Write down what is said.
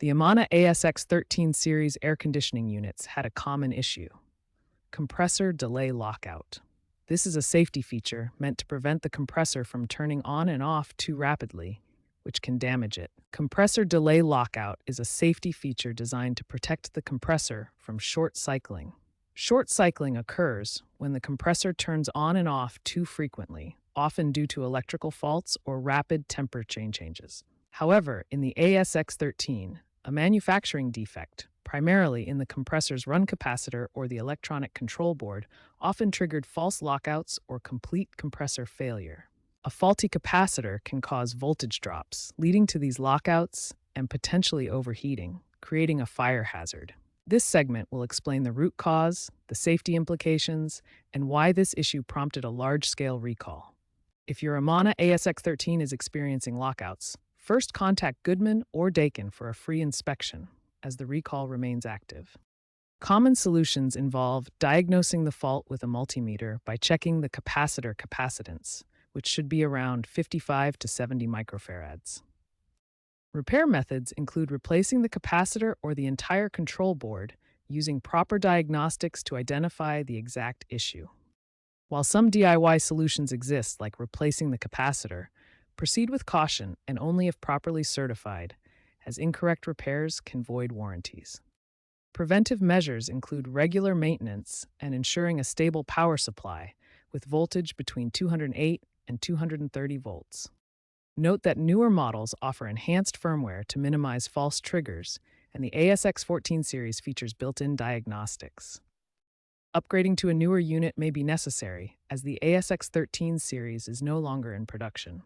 The Amana ASX13 series air conditioning units had a common issue: compressor delay lockout. This is a safety feature meant to prevent the compressor from turning on and off too rapidly, which can damage it. Compressor delay lockout is a safety feature designed to protect the compressor from short cycling. Short cycling occurs when the compressor turns on and off too frequently, often due to electrical faults or rapid temperature changes. However, in the ASX13, a manufacturing defect, primarily in the compressor's run capacitor or the electronic control board, often triggered false lockouts or complete compressor failure. A faulty capacitor can cause voltage drops, leading to these lockouts and potentially overheating, creating a fire hazard. This segment will explain the root cause, the safety implications, and why this issue prompted a large-scale recall. If your Amana ASX13 is experiencing lockouts, first contact Goodman or Dakin for a free inspection, as the recall remains active. Common solutions involve diagnosing the fault with a multimeter by checking the capacitor capacitance, which should be around 55 to 70 microfarads. Repair methods include replacing the capacitor or the entire control board using proper diagnostics to identify the exact issue. While some DIY solutions exist, like replacing the capacitor, proceed with caution and only if properly certified, as incorrect repairs can void warranties. Preventive measures include regular maintenance and ensuring a stable power supply with voltage between 208 and 230 volts. Note that newer models offer enhanced firmware to minimize false triggers, and the ASX14 series features built-in diagnostics. Upgrading to a newer unit may be necessary, as the ASX13 series is no longer in production.